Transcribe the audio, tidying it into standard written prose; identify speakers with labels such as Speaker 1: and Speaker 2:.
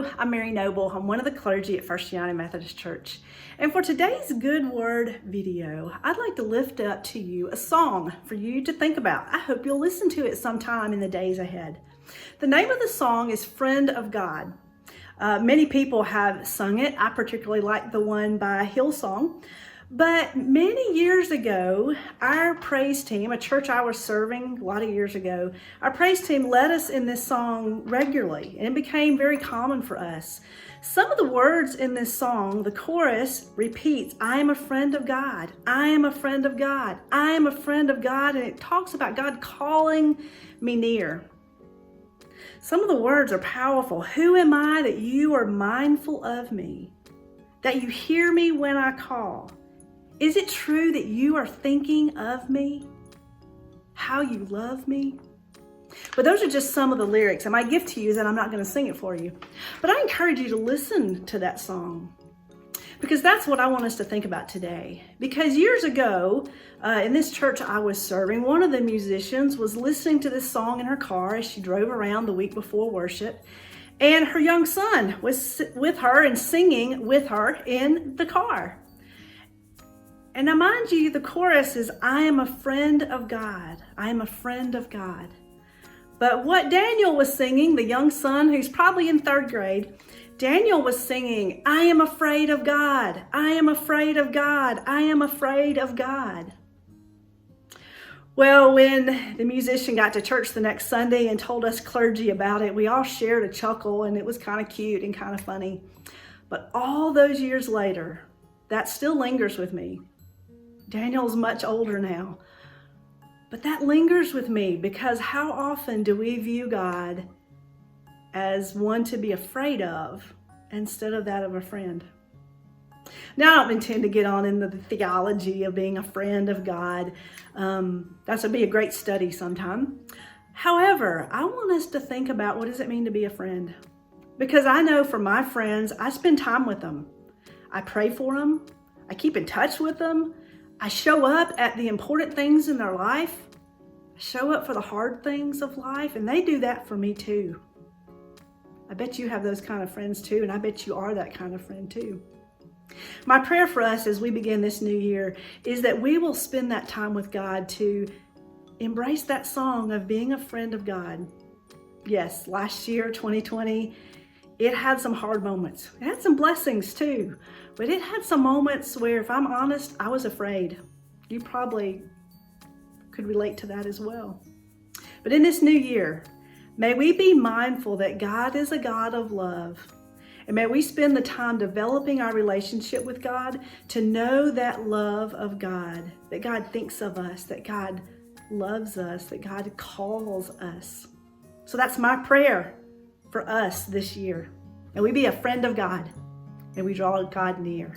Speaker 1: Hello, I'm Mary Noble. I'm one of the clergy at First United Methodist Church. And for today's Good Word video, I'd like to lift up to you a song for you to think about. I hope you'll listen to it sometime in the days ahead. The name of the song is Friend of God. Many people have sung it. I particularly like the one by Hillsong. But many years ago, our praise team, a church I was serving a lot of years ago, our praise team led us in this song regularly, and it became very common for us. Some of the words in this song, the chorus repeats, I am a friend of God, I am a friend of God, I am a friend of God, and it talks about God calling me near. Some of the words are powerful. Who am I that you are mindful of me, that you hear me when I call? Is it true that you are thinking of me? How you love me? But those are just some of the lyrics. And my gift to you is that I'm not going to sing it for you. But I encourage you to listen to that song, because that's what I want us to think about today. Because years ago, in this church I was serving, one of the musicians was listening to this song in her car as she drove around the week before worship. And her young son was with her and singing with her in the car. And now mind you, the chorus is, I am a friend of God. I am a friend of God. But what Daniel was singing, the young son who's probably in third grade, Daniel was singing, I am afraid of God. I am afraid of God. I am afraid of God. Well, when the musician got to church the next Sunday and told us clergy about it, we all shared a chuckle, and it was kind of cute and kind of funny. But all those years later, that still lingers with me. Daniel's much older now, but that lingers with me, because how often do we view God as one to be afraid of instead of that of a friend? Now, I don't intend to get on into the theology of being a friend of God. That would be a great study sometime. However, I want us to think about, what does it mean to be a friend? Because I know for my friends, I spend time with them. I pray for them. I keep in touch with them. I show up at the important things in their life. I show up for the hard things of life, and they do that for me too. I bet you have those kind of friends too, and I bet you are that kind of friend too. My prayer for us as we begin this new year is that we will spend that time with God to embrace that song of being a friend of God. Yes, last year, 2020, it had some hard moments. It had some blessings too, but it had some moments where, if I'm honest, I was afraid. You probably could relate to that as well. But in this new year, may we be mindful that God is a God of love. And may we spend the time developing our relationship with God to know that love of God, that God thinks of us, that God loves us, that God calls us. So that's my prayer for us this year. And we be a friend of God, and we draw God near.